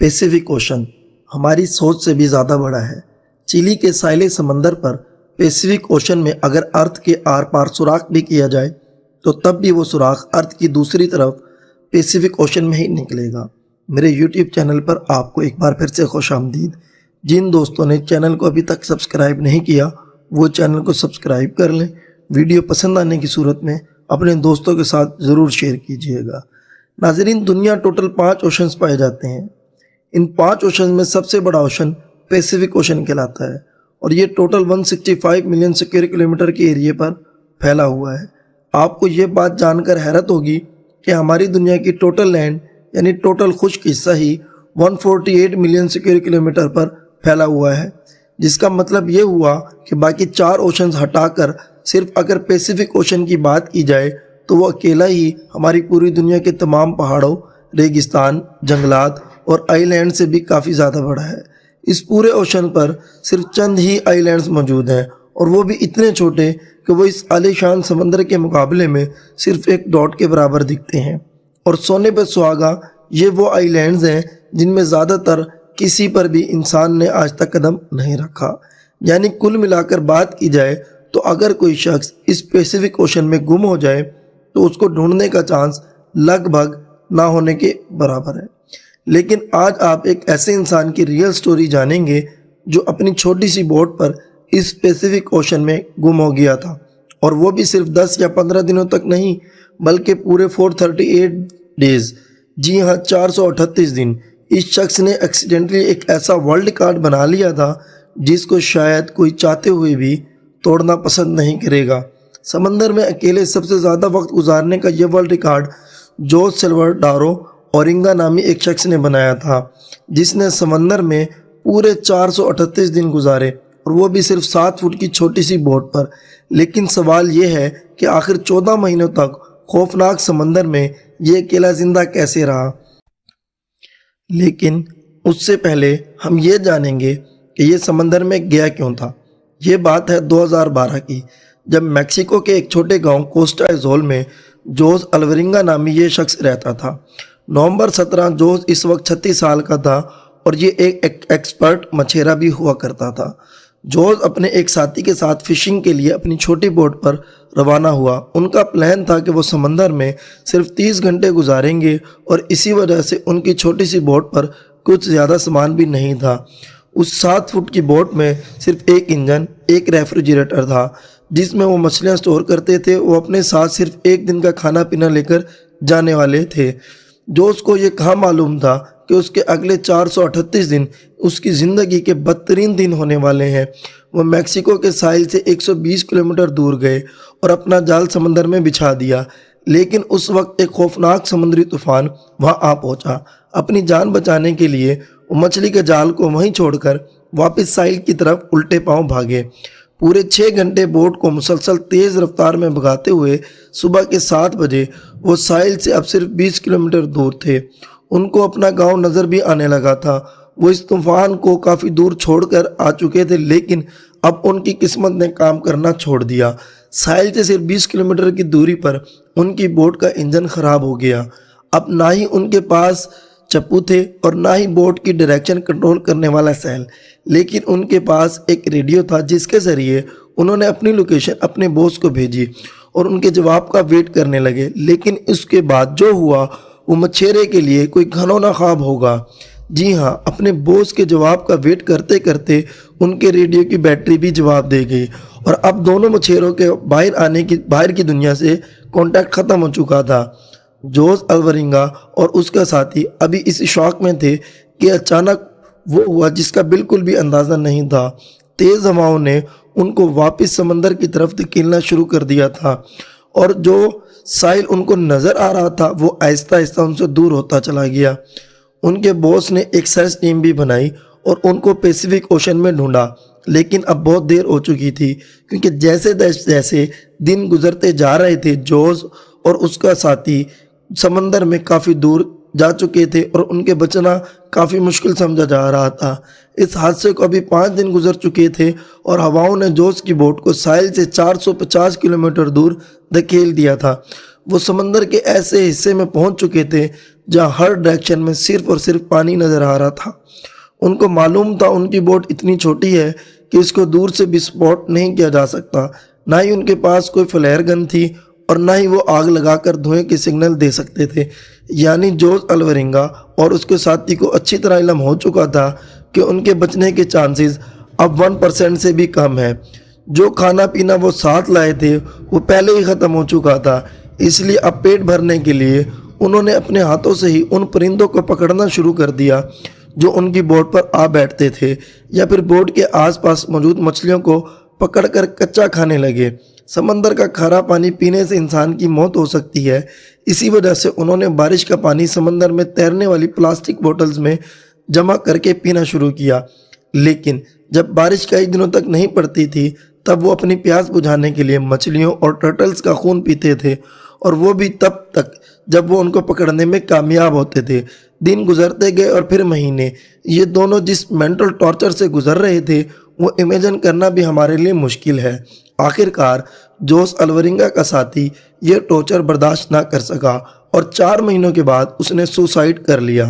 Pacific ocean ہماری سوچ سے بھی زیادہ بڑا ہے۔ چلی کے ساحلی سمندر پر پیسیفک اوشن میں اگر ارتھ کے آر پار سوراخ بھی کیا جائے تو تب بھی وہ سوراخ ارتھ کی دوسری طرف پیسیفک اوشن میں ہی نکلے گا۔ میرے یوٹیوب چینل پر آپ کو ایک بار پھر سے خوش آمدید۔ جن دوستوں نے چینل کو ابھی تک سبسکرائب نہیں کیا وہ چینل کو سبسکرائب کر لیں۔ ویڈیو پسند آنے کی صورت میں اپنے دوستوں کے ساتھ ضرور شیئر کیجیے گا۔ ناظرین، دنیا ٹوٹل 5 اوشنز پائے جاتے ہیں۔ ان 5 اوشنز میں سب سے بڑا اوشن پیسیفک اوشن کہلاتا ہے اور یہ ٹوٹل 165 ملین اسکوائر کلومیٹر کے ایریے پر پھیلا ہوا ہے۔ آپ کو یہ بات جان کر حیرت ہوگی کہ ہماری دنیا کی ٹوٹل لینڈ یعنی ٹوٹل خشک حصہ ہی 148 ملین اسکوائر کلومیٹر پر پھیلا ہوا ہے، جس کا مطلب یہ ہوا کہ باقی 4 اوشنز ہٹا کر صرف اگر پیسیفک اوشن کی بات کی جائے تو وہ اکیلا ہی ہماری پوری دنیا کے تمام پہاڑوں، ریگستان، جنگلات اور آئی لینڈ سے بھی کافی زیادہ بڑا ہے۔ اس پورے اوشن پر صرف چند ہی آئی لینڈز موجود ہیں اور وہ بھی اتنے چھوٹے کہ وہ اس عالی شان سمندر کے مقابلے میں صرف ایک ڈاٹ کے برابر دکھتے ہیں۔ اور سونے پہ سہاگا یہ وہ آئی لینڈز ہیں جن میں زیادہ تر کسی پر بھی انسان نے آج تک قدم نہیں رکھا۔ یعنی کل ملا کر بات کی جائے تو اگر کوئی شخص اس پیسیفک اوشن میں گم ہو جائے تو اس کو ڈھونڈنے کا چانس لگ بھگ نہ ہونے کے برابر ہے۔ لیکن آج آپ ایک ایسے انسان کی ریئل سٹوری جانیں گے جو اپنی چھوٹی سی بوٹ پر اس پیسیفک اوشن میں گم ہو گیا تھا، اور وہ بھی صرف 10 یا 15 دنوں تک نہیں بلکہ پورے 438 ڈیز، جی ہاں 438 دن۔ اس شخص نے ایکسیڈنٹلی ایک ایسا ورلڈ ریکارڈ بنا لیا تھا جس کو شاید کوئی چاہتے ہوئے بھی توڑنا پسند نہیں کرے گا۔ سمندر میں اکیلے سب سے زیادہ وقت گزارنے کا یہ ورلڈ ریکارڈ جوز سلواڈورو اورینگا نامی ایک شخص نے بنایا تھا، جس نے سمندر میں پورے 438 دن گزارے، اور وہ بھی صرف 7 فٹ کی چھوٹی سی بوٹ پر۔ لیکن سوال یہ ہے کہ آخر 14 مہینوں تک خوفناک سمندر میں یہ اکیلا زندہ کیسے رہا؟ لیکن اس سے پہلے ہم یہ جانیں گے کہ یہ سمندر میں گیا کیوں تھا۔ یہ بات ہے 2012 کی، جب میکسیکو کے ایک چھوٹے گاؤں کوسٹا ایزول میں جوز الورینگا نامی یہ شخص رہتا تھا۔ نومبر 17 جوز اس وقت 36 سال کا تھا اور یہ ایک ایکسپرٹ مچھیرا بھی ہوا کرتا تھا۔ جوز اپنے ایک ساتھی کے ساتھ فشنگ کے لیے اپنی چھوٹی بوٹ پر روانہ ہوا۔ ان کا پلان تھا کہ وہ سمندر میں صرف 30 گھنٹے گزاریں گے، اور اسی وجہ سے ان کی چھوٹی سی بوٹ پر کچھ زیادہ سامان بھی نہیں تھا۔ اس 7 فٹ کی بوٹ میں صرف ایک انجن، ایک ریفریجریٹر تھا جس میں وہ مچھلیاں سٹور کرتے تھے۔ وہ اپنے ساتھ صرف 1 دن کا کھانا پینا لے کر جانے والے تھے۔ جوز کو یہ کہاں معلوم تھا کہ اس کے اگلے 438 دن اس کی زندگی کے بدترین دن ہونے والے ہیں۔ وہ میکسیکو کے ساحل سے 120 کلومیٹر دور گئے اور اپنا جال سمندر میں بچھا دیا، لیکن اس وقت ایک خوفناک سمندری طوفان وہاں آ پہنچا۔ اپنی جان بچانے کے لیے وہ مچھلی کے جال کو وہیں چھوڑ کر واپس ساحل کی طرف الٹے پاؤں بھاگے۔ پورے 6 گھنٹے بوٹ کو مسلسل تیز رفتار میں بھگاتے ہوئے صبح کے 7 بجے وہ ساحل سے اب صرف 20 کلومیٹر دور تھے۔ ان کو اپنا گاؤں نظر بھی آنے لگا تھا۔ وہ اس طوفان کو کافی دور چھوڑ کر آ چکے تھے، لیکن اب ان کی قسمت نے کام کرنا چھوڑ دیا۔ ساحل سے صرف 20 کلومیٹر کی دوری پر ان کی بوٹ کا انجن خراب ہو گیا۔ اب نہ ہی ان کے پاس چپو تھے اور نہ ہی بوٹ کی ڈائریکشن کنٹرول کرنے والا سیل، لیکن ان کے پاس ایک ریڈیو تھا جس کے ذریعے انہوں نے اپنی لوکیشن اپنے باس کو بھیجی اور ان کے جواب کا ویٹ کرنے لگے۔ لیکن اس کے بعد جو ہوا وہ مچھیرے کے لیے کوئی گھنونا خواب ہوگا۔ جی ہاں، اپنے باس کے جواب کا ویٹ کرتے کرتے ان کے ریڈیو کی بیٹری بھی جواب دے گئی، اور اب دونوں مچھیروں کے باہر کی دنیا سے کانٹیکٹ ختم ہو چکا تھا۔ جوز الورینگا اور اس کا ساتھی ابھی اس شوق میں تھے کہ اچانک وہ ہوا جس کا بالکل بھی اندازہ نہیں تھا۔ تیز ہواؤں نے ان کو واپس سمندر کی طرف دھکیلنا شروع کر دیا تھا، اور جو ساحل ان کو نظر آ رہا تھا وہ آہستہ آہستہ ان سے دور ہوتا چلا گیا۔ ان کے باس نے ایک سرچ ٹیم بھی بنائی اور ان کو پیسیفک اوشن میں ڈھونڈا، لیکن اب بہت دیر ہو چکی تھی، کیونکہ جیسے دن گزرتے جا رہے تھے جوز اور اس کا ساتھی سمندر میں کافی دور جا چکے تھے اور ان کے بچنا کافی مشکل سمجھا جا رہا تھا۔ اس حادثے کو ابھی 5 دن گزر چکے تھے اور ہواؤں نے جوز کی بوٹ کو ساحل سے 450 کلومیٹر دور دھکیل دیا تھا۔ وہ سمندر کے ایسے حصے میں پہنچ چکے تھے جہاں ہر ڈائریکشن میں صرف اور صرف پانی نظر آ رہا تھا۔ ان کو معلوم تھا ان کی بوٹ اتنی چھوٹی ہے کہ اس کو دور سے بھی سپاٹ نہیں کیا جا سکتا، نہ ہی ان کے پاس کوئی فلیئر گن تھی اور نہ ہی وہ آگ لگا کر دھوئیں کے سگنل دے سکتے تھے۔ یعنی جوز الورنگا اور اس کے ساتھی کو اچھی طرح علم ہو چکا تھا کہ ان کے بچنے کے چانسز اب 1% سے بھی کم ہے۔ جو کھانا پینا وہ ساتھ لائے تھے وہ پہلے ہی ختم ہو چکا تھا، اس لیے اب پیٹ بھرنے کے لیے انہوں نے اپنے ہاتھوں سے ہی ان پرندوں کو پکڑنا شروع کر دیا جو ان کی بوٹ پر آ بیٹھتے تھے، یا پھر بوٹ کے آس پاس موجود مچھلیوں کو پکڑ کر کچا کھانے لگے۔ سمندر کا کھارا پانی پینے سے انسان کی موت ہو سکتی ہے، اسی وجہ سے انہوں نے بارش کا پانی سمندر میں تیرنے والی پلاسٹک بوٹلز میں جمع کر کے پینا شروع کیا۔ لیکن جب بارش کئی دنوں تک نہیں پڑتی تھی تب وہ اپنی پیاس بجھانے کے لیے مچھلیوں اور ٹرٹلز کا خون پیتے تھے، اور وہ بھی تب تک جب وہ ان کو پکڑنے میں کامیاب ہوتے تھے۔ دن گزرتے گئے اور پھر مہینے، یہ دونوں جس مینٹل ٹارچر سے گزر رہے تھے وہ امیجن کرنا بھی ہمارے لیے مشکل ہے۔ آخر کار جوز الورنگا کا ساتھی یہ ٹارچر برداشت نہ کر سکا اور 4 مہینوں کے بعد اس نے سوسائڈ کر لیا۔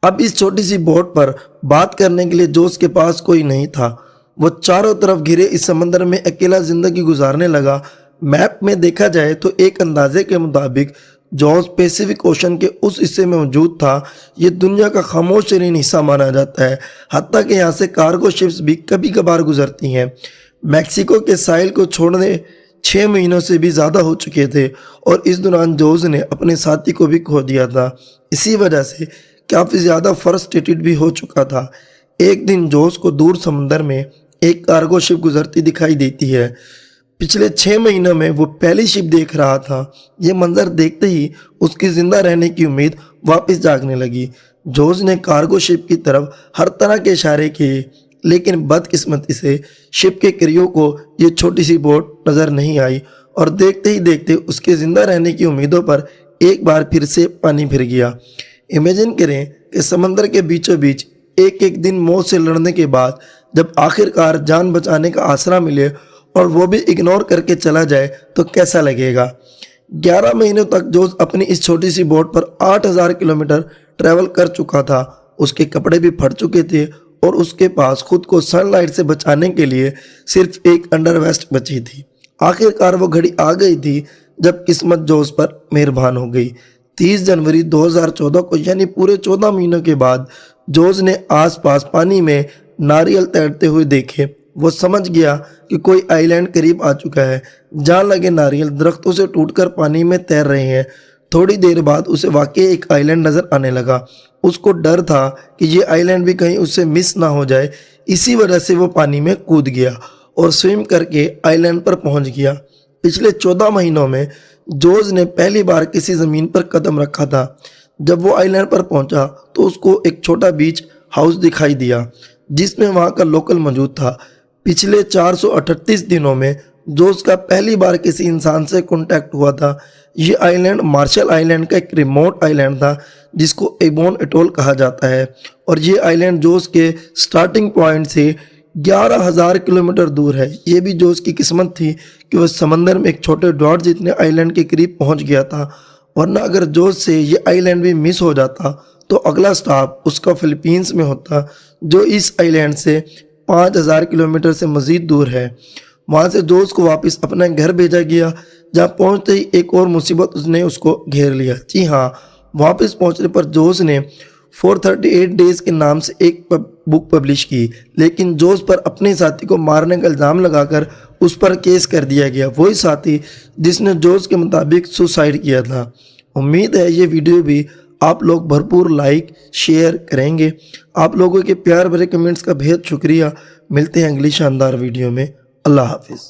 اب اس چھوٹی سی بوٹ پر بات کرنے کے لیے جوز کے پاس کوئی نہیں تھا۔ وہ چاروں طرف گھرے اس سمندر میں اکیلا زندگی گزارنے لگا۔ میپ میں دیکھا جائے تو ایک اندازے کے مطابق جوز پیسیفک اوشن کے اس حصے میں موجود تھا۔ یہ دنیا کا خاموش ترین حصہ مانا جاتا ہے، حتیٰ کہ یہاں سے کارگو شپس بھی کبھی کبھار گزرتی ہیں۔ میکسیکو کے ساحل کو چھوڑنے 6 مہینوں سے بھی زیادہ ہو چکے تھے اور اس دوران جوز نے اپنے ساتھی کو بھی کھو دیا تھا، اسی وجہ سے کافی زیادہ فرسٹریٹڈ بھی ہو چکا تھا۔ ایک دن جوز کو دور سمندر میں ایک کارگو شپ گزرتی دکھائی دیتی ہے۔ پچھلے 6 مہینوں میں وہ پہلی شپ دیکھ رہا تھا۔ یہ منظر دیکھتے ہی اس کی زندہ رہنے کی امید واپس جاگنے لگی۔ جوز نے کارگو شپ کی طرف ہر طرح کے اشارے کیے، لیکن بدقسمتی سے شپ کے کریو کو یہ چھوٹی سی بوٹ نظر نہیں آئی، اور دیکھتے ہی دیکھتے اس کے زندہ رہنے کی امیدوں پر ایک بار پھر سے پانی پھر گیا۔ امیجن کریں کہ سمندر کے بیچوں بیچ ایک دن موت سے لڑنے کے بعد جب آخر کار جان بچانے کا آسرا ملے اور وہ بھی اگنور کر کے چلا جائے تو کیسا لگے گا۔ 11 مہینوں تک جوز اپنی اس چھوٹی سی بوٹ پر 8000 کلومیٹر ٹریول کر چکا تھا۔ اس کے کپڑے بھی پھٹ چکے تھے اور اس کے پاس خود کو سن لائٹ سے بچانے کے لیے صرف ایک انڈر ویسٹ بچی تھی۔ آخر کار وہ گھڑی آ گئی تھی جب قسمت جوز پر مہربان ہو گئی۔ 30 جنوری 2014 کو، یعنی پورے 14 مہینوں کے بعد، جوز نے آس پاس پانی میں ناریل تیرتے ہوئے دیکھے۔ وہ سمجھ گیا کہ کوئی آئی لینڈ قریب آ چکا ہے۔ جان لگے ناریل درختوں سے ٹوٹ کر پانی میں تیر رہے ہیں۔ تھوڑی دیر بعد اسے واقعی ایک آئی لینڈ نظر آنے لگا۔ اس کو ڈر تھا کہ یہ آئی لینڈ بھی کہیں اس سے مس نہ ہو جائے، اسی وجہ سے وہ پانی میں کود گیا اور سوئم کر کے آئی لینڈ پر پہنچ گیا۔ پچھلے 14 مہینوں میں جوز نے پہلی بار کسی زمین پر قدم رکھا تھا۔ جب وہ آئی لینڈ پر پہنچا تو اس کو ایک چھوٹا بیچ ہاؤس دکھائی دیا جس میں وہاں کا لوکل موجود تھا۔ پچھلے 438 دنوں میں جوز کا پہلی بار کسی انسان سے کانٹیکٹ ہوا تھا۔ یہ آئی لینڈ مارشل آئی لینڈ کا ایک ریموٹ آئی لینڈ تھا جس کو ایبون اٹول کہا جاتا ہے، اور یہ آئی لینڈ جوز کے سٹارٹنگ پوائنٹ سے 11000 کلومیٹر دور ہے۔ یہ بھی جوز کی قسمت تھی کہ وہ سمندر میں ایک چھوٹے ڈاٹ جتنے آئی لینڈ کے قریب پہنچ گیا تھا، ورنہ اگر جوز سے یہ آئی لینڈ بھی مس ہو جاتا تو اگلا سٹاپ اس کا فلپینز میں ہوتا، جو اس آئی لینڈ سے 5000 کلومیٹر سے مزید دور ہے۔ وہاں سے جوز کو واپس اپنا گھر بھیجا گیا، جہاں پہنچتے ہی ایک اور مصیبت اس نے اس کو گھیر لیا۔ جی ہاں، واپس پہنچنے پر جوز نے 438 ڈیز کے نام سے ایک بک پبلش کی، لیکن جوز پر اپنے ساتھی کو مارنے کا الزام لگا کر اس پر کیس کر دیا گیا، وہی ساتھی جس نے جوز کے مطابق سوسائڈ کیا تھا۔ امید ہے یہ ویڈیو بھی آپ لوگ بھرپور لائک شیئر کریں گے۔ آپ لوگوں کے پیار بھرے کمنٹس کا بہت شکریہ۔ ملتے ہیں اگلی شاندار ویڈیو میں۔ اللہ حافظ۔